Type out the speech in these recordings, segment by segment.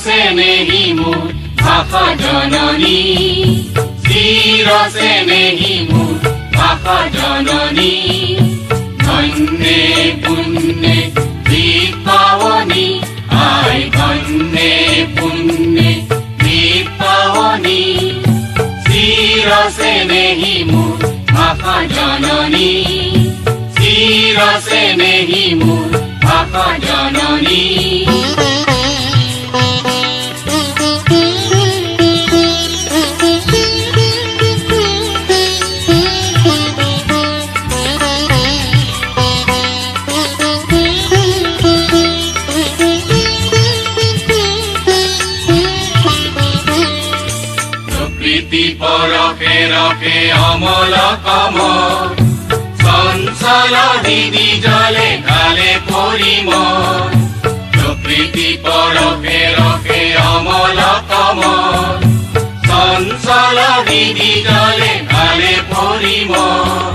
স্নেহী মোৰ ভাষা জননী, চিৰ স্নেহী মোৰ ভাষা জননী। ধন্যে পুণ্যে দীপাৱনী, আই ধন্যে পুণ্যে দীপাৱনী। চিৰ স্নেহী মোৰ ভাষা জননী, চিৰ স্নেহী মোৰ ভাষা জননী। প্ৰকৃতি পৰশে ৰসে অমল কমল, চঞ্চল দিদি জলে ঢালে পৰিমল। প্ৰকৃতি পৰশে ৰসে অমল কমল, চঞ্চল দিদি জলে ঢালে পৰিমল।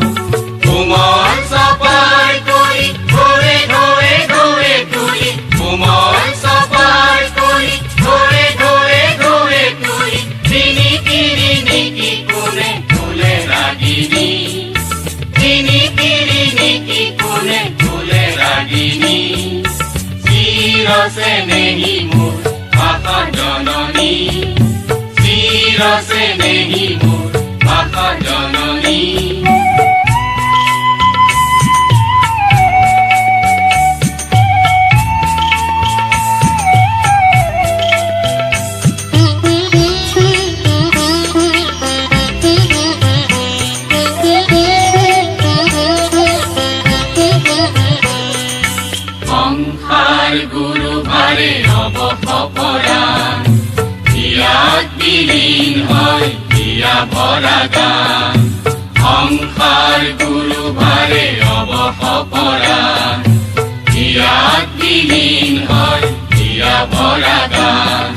কোমল চপাই কৰি ঘৰে ঘৰে ঘৰে তুলি, কোমল চপাই কৰি ঘৰে ঘৰে ঘৰে তুলি। ৰিণিকি ৰিণিকি কোনে ফুলে ৰাগিনী, ৰিণিকি ৰিণিকি কোনে ফুলে ৰাগিনী। চিৰ স্নেহী মোৰ ভাষা জননী, চিৰ স্নেহী মোৰ ভাষা জননী। সংসাৰ গুৰু ভাৰে অৱসপৰাণ, হিয়াত বিলীন হয় হিয়া ভৰা গান। সংসাৰ গুৰু ভাৰে অৱসপৰাণ, হিয়াত বিলীন হয় হিয়া ভৰা গান।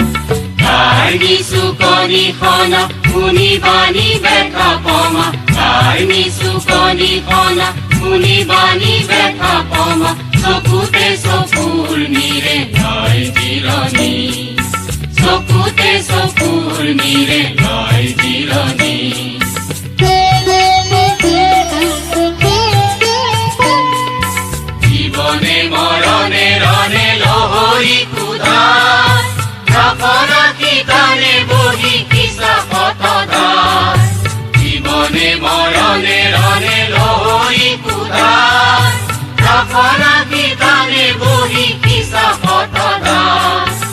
কাৰ্ণি চুকনি সনা শুনি বাণী বেথা পমা, কাৰ্ণি চুকনি সনা শুনি বাণী বেথা পমা। চকুতে চকুৰ নিৰে লয় জিৰণি, চকুতে চকুৰ নিৰে লয় জিৰণি। জীৱনে মৰণে ৰণে লহৰি কুধাৰ, ৰাখি তানে বহি কিছা পথধাৰ। জীৱনে মৰণে ৰণে লহৰি কুধাৰ, ৰাখি তানে বহি কিছা পথধাৰ।